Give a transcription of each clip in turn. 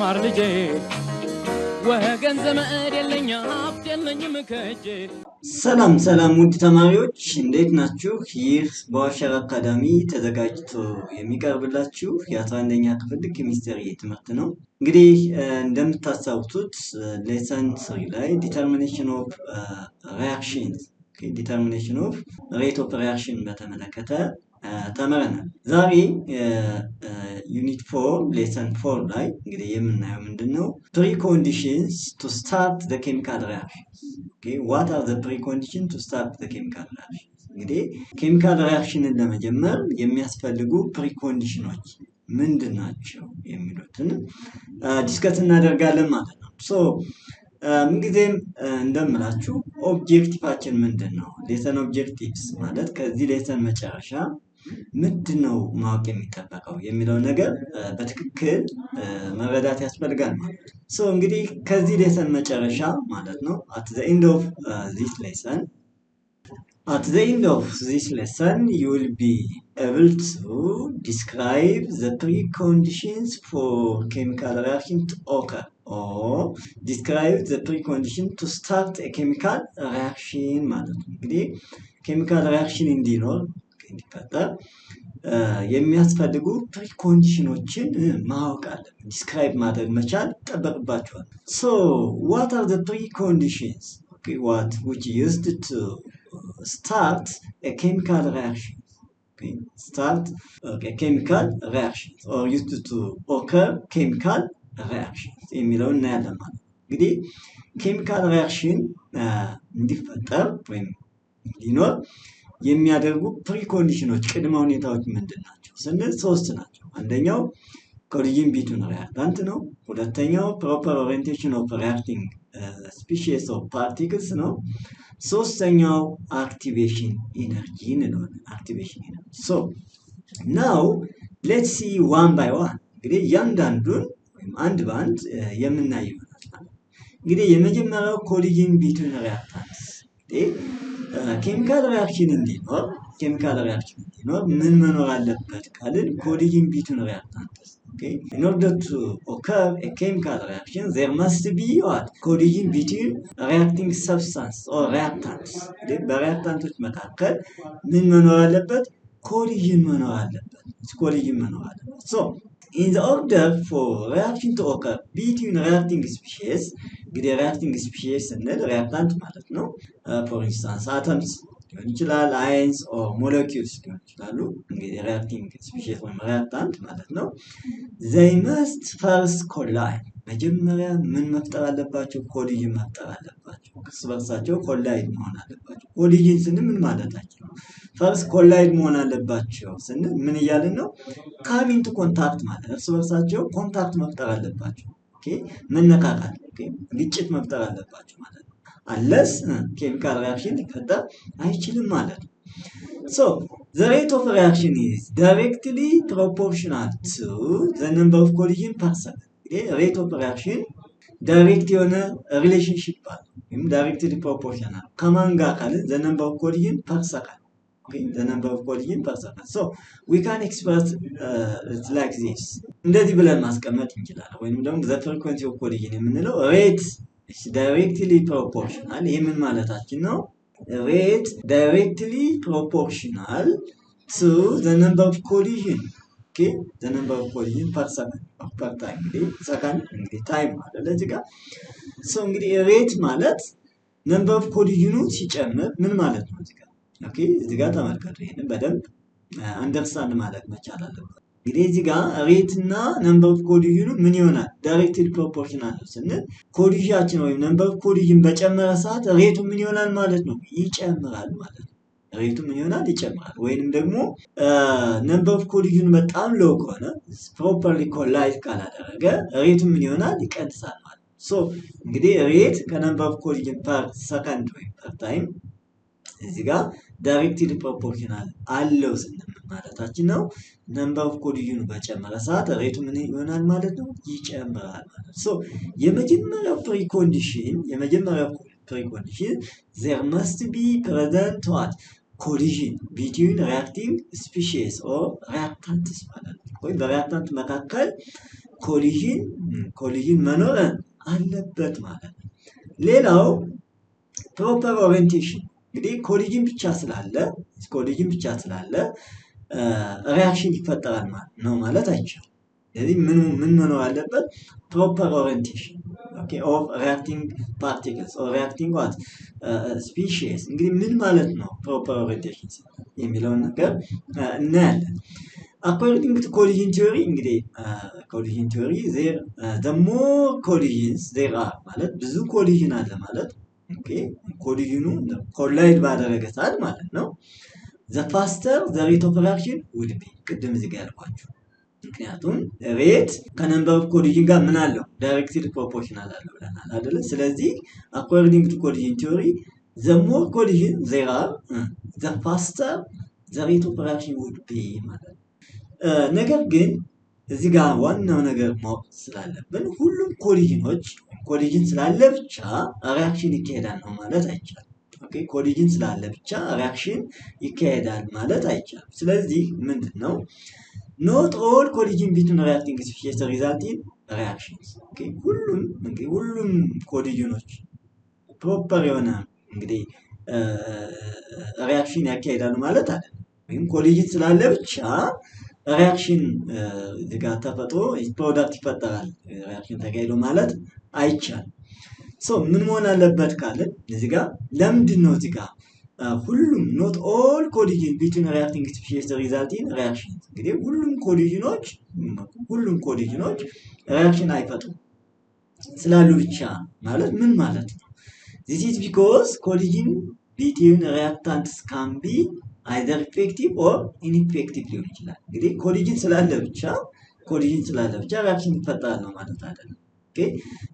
ማር ልጄ ወገን ዘመድ የለኝ ሀብት የለኝም ከእጄ። ሰላም ውድ ተማሪዎች እንዴት ናችሁ? ይህ በዋሸራ አካዳሚ ተዘጋጅቶ የሚቀርብላችሁ የ11ኛ ክፍል ኬሚስትሪ ትምህርት ነው። እንግዲህ እንደምታስታውሱት ሌሰን 3 ላይ ዲተርሚኔሽን ኦፍ ሪአክሽንስ ዲተርሚኔሽን ኦፍ ሬት ኦፍ ሪአክሽን በተመለከተ ተመረናል። ዛሬ ዩኒት 4 ሌሰን 4 ላይ እንግዲህ የምናየው ምንድነው? ፕሪኮንዲሽንስ ቱ ስታርት ዘ ኬሚካል ሪአክሽንስ። what are the preconditions to start the chemical reaction? እንግዲህ ኬሚካል ሪአክሽንን ለመጀመር የሚያስፈልጉ ፕሪኮንዲሽኖች ምንድን ናቸው የሚሉትን ዲስከስ እናደርጋለን ማለት ነው። ሶ ምንጊዜም እንደምላችሁ ኦብጀክቲቫችን ምንድነው? ሌሰን ኦብጀክቲቭስ ማለት ከዚህ ሌሰን መጨረሻ ምንድነው ማወቅ የሚጠበቀው የሚለው ነገር በትክክል መረዳት ያስፈልጋል ማለት ነው። ሶ እንግዲህ ከዚህ ሌሰን መጨረሻ ማለት ነው at the end of this lesson you will be able to describe the preconditions for chemical reaction to occur or describe the precondition to start a chemical reaction ማለት ነው። እንግዲህ ኬሚካል ሪአክሽን እንዲኖር እንዲፈጠር የሚያስፈልጉ ፕሪኮንዲሽኖችን ማወቅ አለብን፣ ዲስክራይብ ማድረግ መቻል ይጠበቅባቸዋል። so what are the preconditions which used to start a chemical reaction? Start a chemical reaction or used to occur chemical reactions የሚለውን እናያለን ማለት ነው። እንግዲህ ኬሚካል ሪአክሽን እንዲፈጠር ወይም እንዲኖር የሚያደርጉ ፕሪኮንዲሽኖች ቅድመ ሁኔታዎች ምንድን ናቸው ስንል ሶስት ናቸው። አንደኛው ኮሊዥን ቢትዊን ሪአክታንት ነው። ሁለተኛው ፕሮፐር ኦሪየንቴሽን ኦፍ ሪአክቲንግ ስፒሺስ ኦፍ ፓርቲክልስ ነው። ሶስተኛው አክቲቬሽን ኢነርጂ እንለዋለን። አክቲቬሽን ኢነርጂ። ሶ ናው ሌትስ ሲ ዋን ባይ ዋን እንግዲህ እያንዳንዱን ወይም አንድ በአንድ የምናየው ይሆናል። እንግዲህ የመጀመሪያው ኮሊዥን ቢትዊን ሪአክታንትስ ኬሚካል ሪአክሽን እንዲኖር ምን መኖር አለበት ካልን ኮሊዥን ቢትዊን ሪአክታንትስ in order to occur a chemical reaction there must be what collision between reacting substance or reactants በሪአክታንቶች መካከል ምን መኖር አለበት? ኮሊዥን መኖር አለበት። so in the order for reaction to occur between reacting species እንግዲህ reacting species ስንል reactant ማለት ነው። for instance atoms ሊሆን ይችላል፣ ions or molecules ሊሆን ይችላሉ። እንግዲህ reacting species ወይም reactant ማለት ነው። they must first collide መጀመሪያ ምን መፍጠር አለባቸው? ኮሊዥን መፍጠር አለባቸው። እርስ በርሳቸው ኮላይድ መሆን አለባቸው። ኮሊዥን ስንል ምን ማለታችን ነው? ፈርስት ኮላይድ መሆን አለባቸው ስንል ምን እያልን ነው? come into contact ማለት እርስ በርሳቸው ኮንታክት መፍጠር አለባቸው። መነካካት፣ ግጭት መፍጠር አለባቸው ማለት ነው። unless ኬሚካል ሪአክሽን ሊፈጠር አይችልም ማለት ነው። so the rate of reaction is directly proportional to the number of collision per second. rate of reaction ዳይሬክት የሆነ ሪሌሽንሺፕ አለ ወይም ዳይሬክትሊ ፕሮፖርሽናል ከማን ጋር ካልን the number of collision per second. the number of collision per second. so we can express it like this እንደዚህ ብለን ማስቀመጥ እንችላለን። ወይም ደግሞ the frequency of collision የምንለው rate is directly proportional። ይሄ ምን ማለታችን ነው? rate directly proportional to the number of collision. the number of collision per second per time second time ማለት እዚህ ጋር so እንግዲህ rate ማለት number of collision ሲጨምር ምን ማለት ነው? እዚህ ጋር ተመልከቱ። ይሄንን በደንብ አንደርስታንድ ማድረግ መቻል አለበት። እንግዲህ እዚህ ጋር ሬት እና ነምበር ኦፍ ኮሊዥኑ ምን ይሆናል? ዳይሬክትሊ ፕሮፖርሽናል ነው ስንል ኮሊዥናችን ወይም ነምበር ኦፍ ኮሊዥን በጨመረ ሰዓት ሬቱ ምን ይሆናል ማለት ነው? ይጨምራል ማለት ነው። ሬቱ ምን ይሆናል? ይጨምራል። ወይንም ደግሞ ነምበር ኦፍ ኮሊዥኑ በጣም ሎው ከሆነ ፕሮፐርሊ ኮላይድ ካላደረገ ሬቱ ምን ይሆናል? ይቀንሳል ማለት ነው። ሶ እንግዲህ ሬት ከነምበር ኦፍ ኮሊዥን ፐር ሰከንድ ወይም ፐር ታይም እዚህ ጋር ዳይሬክትሊ ፕሮፖርሽናል አለው ስንል ማለታችን ነው። ነምበር ኦፍ ኮሊዥኑ በጨመረ ሰዓት ሬቱ ምን ይሆናል ማለት ነው? ይጨምራል ማለት ነው። ሶ የመጀመሪያው ፕሪኮንዲሽን there must be present what collision between reacting species or reactants ማለት ነው። ወይ በሪአክታንት መካከል ኮሊዥን መኖር አለበት ማለት ነው። ሌላው ፕሮፐር ኦሪየንቴሽን እንግዲህ ኮሊዥን ብቻ ስላለ ሪያክሽን ይፈጠራል ማለት አይቻልም። ስለዚህ ምን መኖር አለበት? ፕሮፐር ኦሪየንቴሽን ኦፍ ሪያክቲንግ ፓርቲክልስ ኦር ሪያክቲንግ ስፒሺስ። እንግዲህ ምን ማለት ነው ፕሮፐር ኦሪየንቴሽን የሚለውን ነገር እናያለን። አኮርዲንግ ቱ ኮሊዥን ቲዮሪ እንግዲህ ኮሊዥን ቲዮሪ the more collisions there are ማለት ብዙ ኮሊዥን አለ ማለት ኮሊዥኑ ኮላይድ ባደረገ ሰዓት ማለት ነው the faster the rate of reaction would be። ቅድም እዚህ ጋር ያልኳችሁ ምክንያቱም ሬት ከነምበር ኦፍ ኮሊዥን ጋር ምን አለው? ዳይሬክትሊ ፕሮፖርሽናል አለው ብለናል አይደለ? ስለዚህ አኮርዲንግ ቱ ኮሊዥን ቲዮሪ the more collision there are the faster the rate of reaction would be ማለት ነው። ነገር ግን እዚህ ጋር ዋናው ነገር ማወቅ ስላለብን ሁሉም ኮሊዥን ስላለ ብቻ ሪያክሽን ይካሄዳል ነው ማለት አይቻልም። ኮሊዥን ስላለ ብቻ ሪያክሽን ይካሄዳል ማለት አይቻልም። ስለዚህ ምንድነው not all collision between reacting species result in reactions። ሁሉም ኮሊዥኖች ፕሮፐር የሆነ እንግዲህ ሪያክሽን ያካሄዳሉ ማለት አይደለም። ወይም ኮሊዥን ስላለ ብቻ ሪያክሽን እዚህ ጋር ተፈጥሮ ፕሮዳክት ይፈጠራል ሪያክሽን ተካሂዶ ማለት አይቻልም። ምን መሆን አለበት ካልን እዚህ ጋር ለምንድን ነው እዚህ ጋር ሁሉም not all collision between reacting species result in reactions። እንግዲህ ሁሉም ኮሊዥኖች ሪያክሽን አይፈጥሩም ስላሉ ብቻ ማለት ምን ማለት ነው? This is because collision between reactants can be either effective or ineffective ሊሆን ይችላል። እንግዲህ ኮሊዥን ስላለ ብቻ ሪያክሽን ይፈጠራል ነው ማለት አይደለም።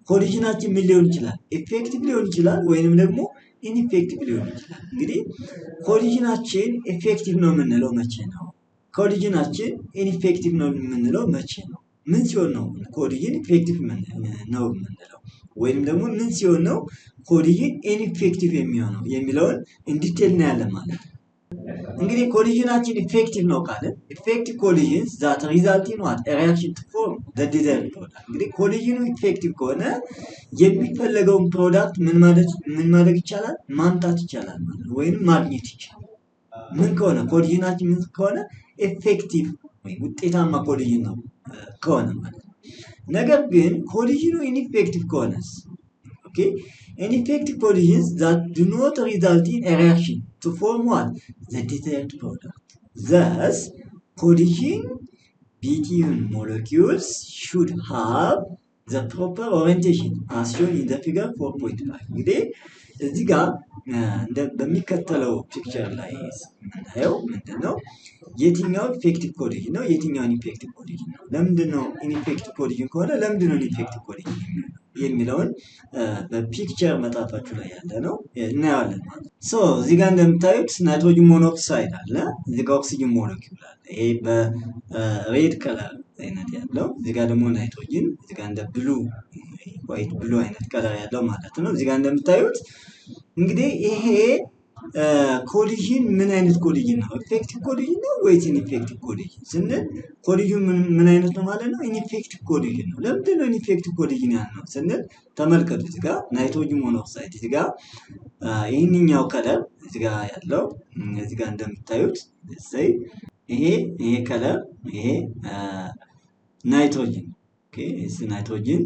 ኮሊዥናችን ምን ሊሆን ይችላል? ኢፌክቲቭ ሊሆን ይችላል ወይንም ደግሞ ኢንኢፌክቲቭ ሊሆን ይችላል። እንግዲህ ኮሊዥናችን ኢፌክቲቭ ነው የምንለው መቼ ነው? ኮሊዥናችን ኢንኢፌክቲቭ ነው የምንለው መቼ ነው? ምን ሲሆን ነው ኮሊዥን ኢፌክቲቭ ነው የምንለው? ወይንም ደግሞ ምን ሲሆን ነው ኮሊዥን ኢንኢፌክቲቭ የሚሆነው የሚለውን ኢንዲቴል እናያለን ማለት ነው። እንግዲህ ኮሊዥናችን ኢፌክቲቭ ነው ካልን ኢፌክቲቭ ኮሊዥንስ ዛት ሪዛልት ኢን ዋት ሪአክሽን ቱ ፎርም ዘ ዲዛይርድ ፕሮዳክት። እንግዲህ ኮሊዥኑ ኢፌክቲቭ ከሆነ የሚፈለገውን ፕሮዳክት ምን ማድረግ ይቻላል? ማምጣት ይቻላል ማለት ነው፣ ወይንም ማግኘት ይቻላል። ምን ከሆነ ኮሊዥናችን ምን ከሆነ ኢፌክቲቭ ወይ ውጤታማ ኮሊዥን ነው ከሆነ ማለት ነው። ነገር ግን ኮሊዥኑ ኢንኢፌክቲቭ ከሆነስ ineffective collisions that do not result in a reaction to form what? The desired product. Thus, collision between molecules should have the proper orientation as shown in the figure 4.5. እንግዲህ እዚህ ጋር በሚከተለው ፒክቸር ላይ የምናየው ምንድነው የትኛው ኢፌክቲቭ ኮሊዥን ነው የትኛው ኢንኢፌክቲቭ ኮሊዥን ነው? ለምንድነው ኢንኢፌክቲቭ ኮሊዥን ከሆነ ለምንድነው ኢንኢፌክቲቭ ኮሊዥን የሚለውን በፒክቸር መጣፋችሁ ላይ ያለ ነው እናያለን ማለት ነው። እዚህ ጋር እንደምታዩት ናይትሮጅን ሞኖክሳይድ አለ፣ እዚህ ጋር ኦክሲጅን ሞለኪውል አለ። ይሄ በሬድ ከለር አይነት ያለው፣ እዚህ ጋር ደግሞ ናይትሮጅን፣ እዚህ ጋር እንደ ዋይት ብሉ አይነት ከለር ያለው ማለት ነው። እዚህ ጋር እንደምታዩት እንግዲህ ይሄ ኮሊዥን ምን አይነት ኮሊዥን ነው? ኢፌክቲቭ ኮሊዥን ነው ወይስ ኢንኢፌክቲቭ ኮሊዥን ስንል ኮሊዥን ምን አይነት ነው ማለት ነው? ኢንኢፌክቲቭ ኮሊዥን ነው። ለምንድን ነው ኢንኢፌክቲቭ ኮሊዥን ያልነው ስንል ተመልከቱ። እዚህ ጋር ናይትሮጅን ሞኖክሳይድ እዚህ ጋር ይሄንኛው ከለር እዚህ ጋር ያለው እዚህ ጋር እንደምታዩት ይሄ ከለር ይሄ ናይትሮጅን እሺ ናይትሮጅን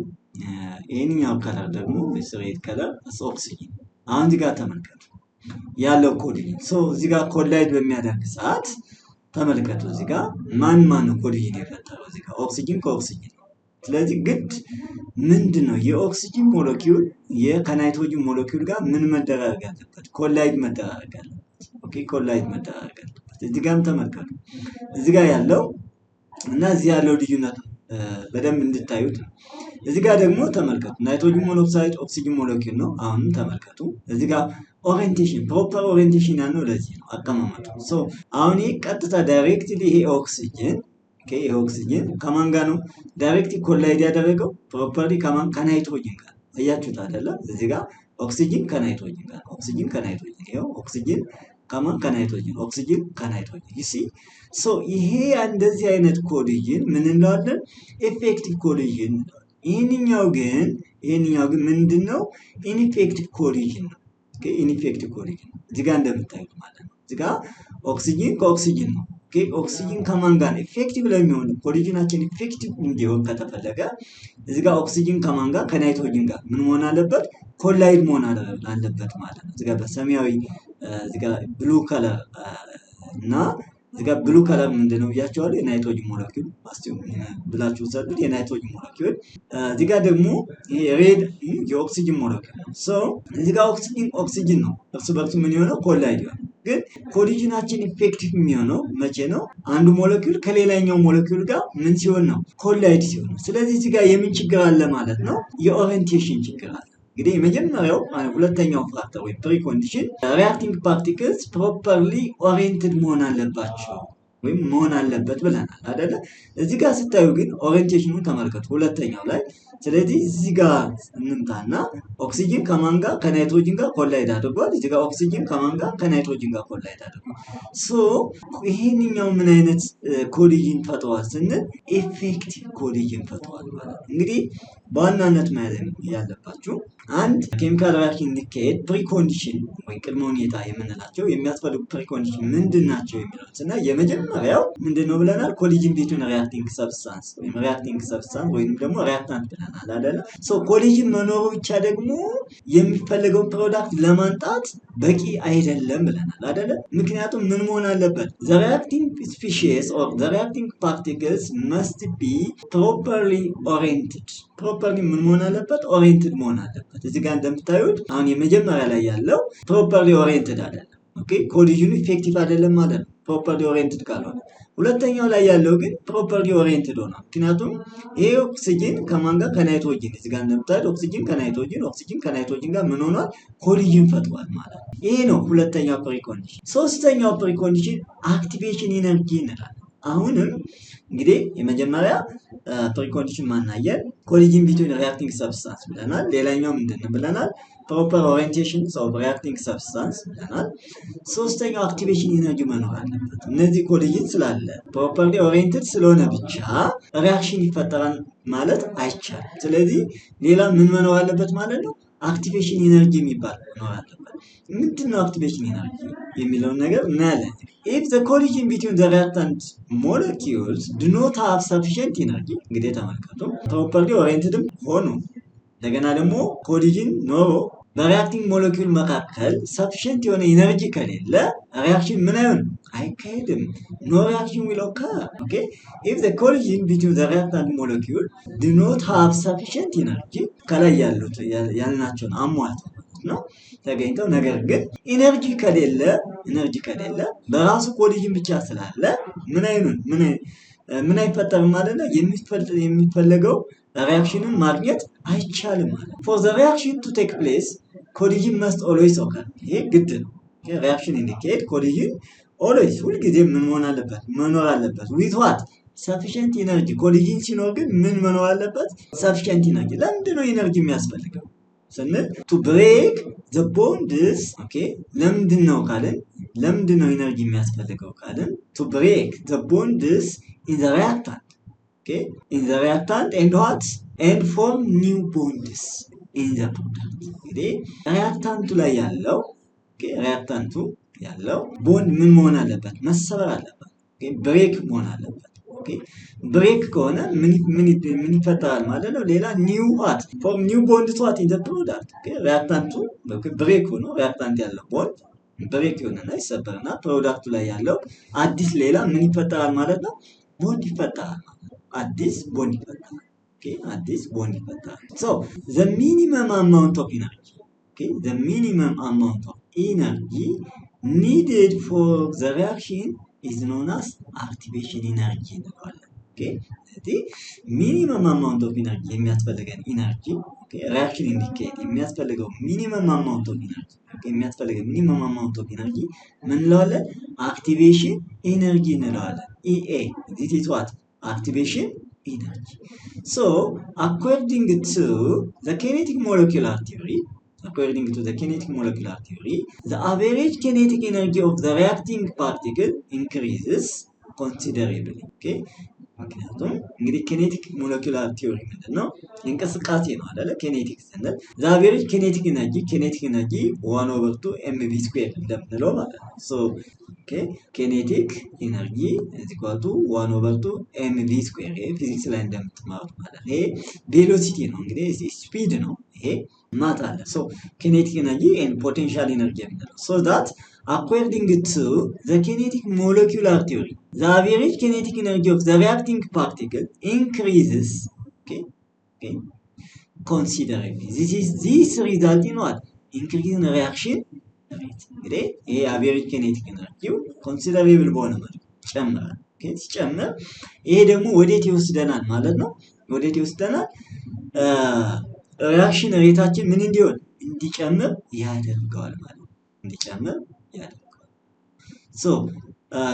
ይሄንኛው ከለር ደግሞ ሬድ ከለር ኦክሲጅን። አሁን እዚህ ጋር ተመልከቱ ያለው ኮሊዥን እዚህ ጋር ኮላይድ በሚያደርግ ሰዓት ተመልከቱ እዚህ ጋር ማን ነው ኮሊዥን የፈጠረው? እዚህ ጋር ኦክሲጅን ከኦክሲጅን። ስለዚህ ግድ ምንድነው የኦክሲጅን ሞለኪውል ከናይትሮጅን ሞለኪውል ጋር ምን መደራረግ አለበት? ኮላይድ መደራረግ አለበት። ኮላይድ መደራረግ አለበት። እዚህ ጋርም ተመልከቱ እዚህ ጋር ያለው እና እዚህ ያለው ልዩነት በደንብ እንድታዩት ነው። እዚህ ጋር ደግሞ ተመልከቱ ናይትሮጅን ሞኖክሳይድ ኦክሲጅን ሞለኪውል ነው። አሁንም ተመልከቱ እዚህ ጋር ኦሪየንቴሽን ፕሮፐር ኦሪየንቴሽን ያለው ለዚህ ነው አቀማመጡ። አሁን ይሄ ቀጥታ ዳይሬክትሊ ይሄ ኦክሲጅን ከማን ጋር ነው ዳይሬክትሊ ኮላይድ ያደረገው? ፕሮፐርሊ ከናይትሮጅን ጋር። አያችሁት አይደለ? እዚህ ጋር ኦክሲጅን ከናይትሮጅን ጋር ይሄው ኦክሲጅን ከማን ከናይትሮጅን ኦክሲጅን ከናይትሮጅን you see so ይሄ እንደዚህ አይነት ኮሊዥን ምን እንለዋለን ኢፌክቲቭ ኮሊዥን ይሄንኛው ግን ምንድነው ኢንኢፌክቲቭ ኮሊዥን ነው ኦኬ ኢንኢፌክቲቭ ኮሊዥን እዚህ ጋር እንደምታዩት ማለት ነው እዚህ ጋር ኦክሲጅን ከኦክሲጅን ነው ኦኬ ኦክሲጅን ከማን ጋር ኢፌክቲቭ ለሚሆን ኮሊዥናችን ኢፌክቲቭ እንዲሆን ከተፈለገ እዚህ ጋር ኦክሲጅን ከማን ጋር ከናይትሮጅን ጋር ምን መሆን አለበት ኮላይድ መሆን አለበት ማለት ነው እዚህ ጋር በሰማያዊ እዚህ ጋር ብሉ ከለር እና እዚህ ጋር ብሉ ከለር ምንድነው ያቻዋል የናይትሮጅን ሞለኪውል አስቲው ብላችሁ ሰዱት የናይትሮጅን ሞለኪውል እዚህ ጋር ደግሞ ሬድ የኦክሲጅን ሞለኪውል ሶ እዚህ ጋር ኦክሲጅን ነው እርስ በርሱ ምን ይሆነው ኮላይድ ይሆናል ግን ኮሊዥናችን ኢፌክቲቭ የሚሆነው መቼ ነው አንዱ ሞለኪውል ከሌላኛው ሞለኪውል ጋር ምን ሲሆን ነው ኮላይድ ሲሆን ነው ስለዚህ እዚህ ጋር የምን ችግር አለ ማለት ነው የኦሪየንቴሽን ችግር አለ እንግዲህ የመጀመሪያው ሁለተኛው ፋክተር ወይ ፕሪኮንዲሽን ሪአክቲንግ ፓርቲክልስ ፕሮፐርሊ ኦሪየንትድ መሆን አለባቸው ወይም መሆን አለበት ብለናል አይደለ እዚህ ጋር ስታዩ ግን ኦሪየንቴሽኑን ተመልከቱ ሁለተኛው ላይ ስለዚህ እዚህ ጋር እንምጣና ኦክሲጅን ከማን ጋር ከናይትሮጅን ጋር ኮላይድ አድርጓል እዚህ ጋር ኦክሲጅን ከማን ጋር ከናይትሮጅን ጋር ኮላይድ አድርጓል ሶ ይሄንኛው ምን አይነት ኮሊዥን ፈጥሯል ስንል ኢፌክቲቭ ኮሊዥን ፈጥሯል ማለት እንግዲህ በዋናነት ማለት ያለባችሁ አንድ ኬሚካል ሪአክሽን እንዲካሄድ ፕሪኮንዲሽን ወይ ቅድመ ሁኔታ የምንላቸው የሚያስፈልጉ ፕሪኮንዲሽን ምንድናቸው የሚሉትና የመጀመሪያው ምንድነው ብለናል ኮሊዥን ቢትዊን ሪአክቲንግ ሰብስታንስ ወይም ደግሞ ሪአክታንት ብለናል አይደል ሶ ኮሊዥን መኖሩ ብቻ ደግሞ የሚፈልገው ፕሮዳክት ለማንጣት በቂ አይደለም ብለናል አይደል ምክንያቱም ምን መሆን አለበት the reacting species or the reacting particles must be properly oriented ምን መሆን አለበት ኦሪየንትድ መሆን አለበት እዚህ ጋር እንደምታዩት አሁን የመጀመሪያ ላይ ያለው ፕሮፐርሊ ኦሪየንትድ አይደለም ኦኬ ኮሊዥኑ ኢፌክቲቭ አይደለም ማለት ነው ፕሮፐርሊ ኦሪየንትድ ካልሆነ ሁለተኛው ላይ ያለው ግን ፕሮፐርሊ ኦሪየንትድ ሆኗል ምክንያቱም ይሄ ኦክሲጅን ከማን ጋር ከናይትሮጅን እዚህ ጋር እንደምታዩት ኦክሲጅን ከናይትሮጅን ጋር ምን ሆኗል ኮሊዥን ፈጥሯል ማለት ነው ይሄ ነው ሁለተኛው ፕሪኮንዲሽን ሶስተኛው ፕሪኮንዲሽን አክቲቬሽን ኢነርጂ እንላለን አሁንም እንግዲህ የመጀመሪያ ፕሪኮንዲሽን ማናየን ኮሊዥን ቢትዊን ሪአክቲንግ ሰብስታንስ ብለናል ሌላኛው ምንድነው ብለናል ፕሮፐር ኦሪየንቴሽን ኦፍ ሪአክቲንግ ሰብስታንስ ብለናል ሶስተኛው አክቲቬሽን ኢነርጂ መኖር አለበት እነዚህ ኮሊዥን ስላለ ፕሮፐርሊ ኦሪየንትድ ስለሆነ ብቻ ሪአክሽን ይፈጠራል ማለት አይቻልም ስለዚህ ሌላ ምን መኖር አለበት ማለት ነው activation energy የሚባል ነው አለበት ምንድነው activation energy የሚለውን ነገር እናያለን if the collision between the reactant molecules do not have sufficient energy እንግዲህ ተመልከቱ properly oriented ሆኖ እንደገና ደግሞ collision ኖሮ በሪአክቲንግ ሞለኪውል መካከል sufficient የሆነ ኤነርጂ ከሌለ ሪአክሽን ምን አይሆን አይካሄድም no reaction will occur okay if the collision between the reactant molecule do not have sufficient energy ከላይ ያልናቸውን አሟልተው ነው ተገኝተው ነገር ግን ኤነርጂ ከሌለ በራሱ ኮሊዥን ብቻ ስላለ ምን አይፈጠርም ማለት ነው የሚፈለገው reaction ማግኘት አይቻልም ማለት for the reaction to take place collision must always occur ይሄ ግድ ነው reaction indicate collision always ሁሉ ጊዜ መኖር አለበት with what sufficient energy collision ሲኖር ግን ምን መኖር አለበት sufficient energy ለምንድነው ኤነርጂ የሚያስፈልገው ስንል to break the bonds okay ለምንድነው ኤነርጂ የሚያስፈልገው ካልን to break the bonds in the reactant okay in the reactant and what and form new bonds in the product እንግዲህ reactant ላይ ያለው okay reactant ያለው ቦንድ ምን መሆን አለበት መሰበር አለበት okay break መሆን አለበት okay break ከሆነ ምን ይፈጠራል ማለት ነው ሌላ new what form new bonds what in the product okay reactant okay break ሆኖ reactant ያለው ቦንድ break ይሆንና ይሰበርና ፕሮዳክቱ ላይ ያለው አዲስ ሌላ ምን ይፈጠራል ማለት ነው ቦንድ ይፈጠራል አዲስ ቦንድ ይፈጠራል okay addis bond ይፈጠራል so the minimum amount of energy okay the minimum amount of energy needed for the reaction is known as activation energy okay the minimum amount of energy የሚያስፈልገን energy okay reaction indicate የሚያስፈልገው minimum amount of energy okay የሚያስፈልገው minimum amount of energy ምን እንለዋለን activation energy እንለዋለን EA this is what activation energy so according to the kinetic molecular theory according to the kinetic molecular theory, the average kinetic energy of the reacting particle increases considerably. Okay? ምክንያቱም እንግዲህ ኪኔቲክ ሞለኪውላር ቲዮሪ ምንድን ነው? እንቅስቃሴ ነው አይደለ? ኪኔቲክ ስንል the average kinetic energy 1/2 mv² እንደምንለው ማለት ነው። so okay kinetic energy is equal to 1/2 mv²። ፊዚክስ ላይ እንደምትማሩት ማለት ነው። ይሄ ቬሎሲቲ ነው እንግዲህ ስፒድ ነው። ይሄ ማት አለ። so kinetic energy and potential energy የምንለው so that according to the kinetic molecular theory, the average kinetic energy of the reacting particle increases, okay, considerably. This result in what? Increase in reaction rate. Okay, average kinetic energy considerable በሆነ መልኩ ጨምራል። okay ሲጨምር ይሄ ደግሞ ወዴት ይወስደናል ማለት ነው? ወዴት ይወስደናል? ሪአክሽን ሬታችን ምን እንዲጨምር ያደርገዋል ማለት ነው። እንዲጨምር ያደርገዋል። So,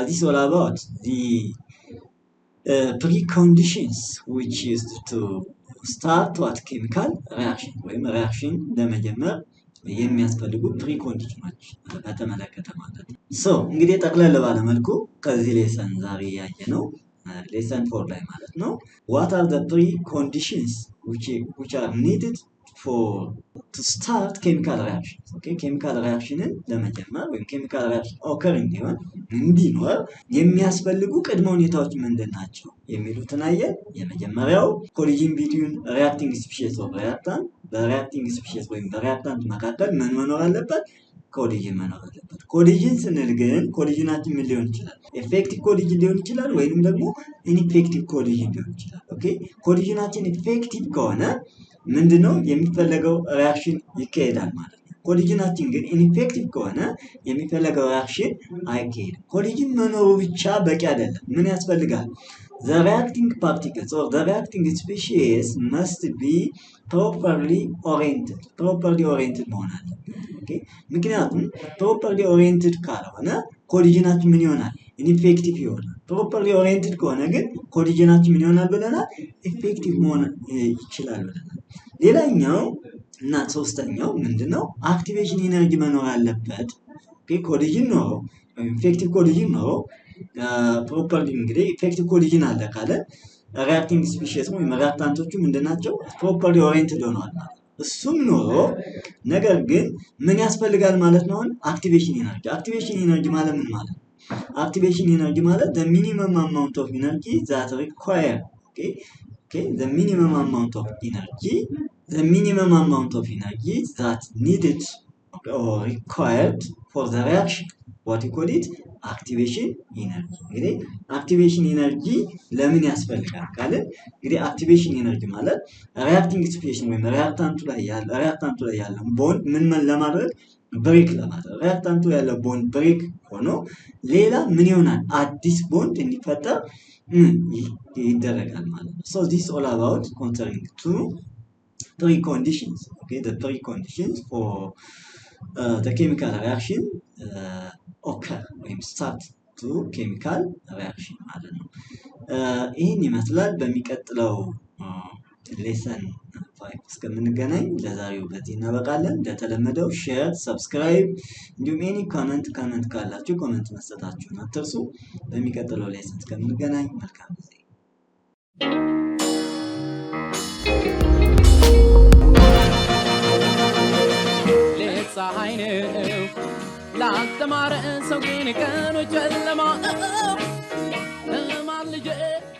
this is all about the preconditions which used to start what chemical reaction ወይም reaction ለመጀመር የሚያስፈልጉ ፕሪኮንዲሽኖች በተመለከተ ማለት ነው። so እንግዲህ ጠቅለል ባለ መልኩ ከዚህ ሌሰን ዛሬ ያየነው ሌሰን 4 ላይ ማለት ነው what are the preconditions which are needed to start chemical reactions. Okay, chemical reaction ለመጀመር ወይም chemical reaction occur እንዲኖር የሚያስፈልጉ ቅድመ ሁኔታዎች ምንድናቸው የሚሉትን አየን። የመጀመሪያው collision between reacting species of reactant በreacting species ወይም በreactant መካከል ምን መኖር አለበት? collision መኖር አለበት። collision ስንል ግን collisionአችን ምን ሊሆን ይችላል? effective collision ሊሆን ይችላል ወይንም ደግሞ ineffective collision ሊሆን ይችላል። okay collisionአችን effective ከሆነ ምንድነው የሚፈለገው ሪአክሽን ይካሄዳል ማለት ነው። ኮሊዥናችን ግን ኢንፌክቲቭ ከሆነ የሚፈለገው ሪአክሽን አይካሄድም። ኮሊዥን መኖሩ ብቻ በቂ አይደለም። ምን ያስፈልጋል? the reacting particles or the reacting species must be properly oriented መሆን አለበት። okay ምክንያቱም properly oriented ካልሆነ ኮሊዥናችን ምን ይሆናል? ኢንፌክቲቭ ይሆናል። properly oriented ከሆነ ግን ኮሊዥናችን ምን ይሆናል ብለናል? ኢፌክቲቭ መሆን ይችላል ብለናል። ሌላኛው እና ሶስተኛው ምንድነው? አክቲቬሽን ኢነርጂ መኖር አለበት። ኦኬ ኮሊዥን ነው ኢፌክቲቭ ኮሊዥን ነው ፕሮፐርሊ እንግዲህ ኢፌክቲቭ ኮሊዥን አለ ካለ ሪአክቲንግ ስፒሺስ ወይም ሪአክታንቶቹ ምንድናቸው? ፕሮፐርሊ ኦሪየንትድ ሆነዋል ማለት እሱም ኖሮ ነገር ግን ምን ያስፈልጋል ማለት ነው? አክቲቬሽን ኢነርጂ ማለት ምን ማለት ነው? አክቲቬሽን ኢነርጂ ማለት the minimum amount of energy that require the minimum amount of energy that needed or required for the reaction. What you call it? Activation energy. እንግዲህ activation energy ለምን ያስፈልጋል ካለ እንግዲህ activation energy ማለት reacting species ወይም reactant ላይ ያለው ቦንድ ምን ለማድረግ ብሬክ ለማድረግ reactant ላይ ያለው ቦንድ ብሬክ ሆኖ ሌላ ምን ይሆናል? አዲስ ቦንድ እንዲፈጠር ይደረጋል ማለት ነው። so this is all about concerning two preconditions. okay the preconditions for the chemical reaction occur ወይም start to chemical reaction ማለት ነው። ይህን ይመስላል። በሚቀጥለው ሌሰን 5 እስከምንገናኝ ለዛሬው በዚህ እናበቃለን። እንደተለመደው ሼር፣ ሰብስክራይብ እንዲሁም ኤኒ ኮሜንት ካላችሁ ኮሜንት መስጠታችሁን አትርሱ። በሚቀጥለው ሌሰን እስከምንገናኝ መልካም ጊዜ። ፀሐይ ነው ላልተማረ ሰው ግን ቀኑ ጨለማ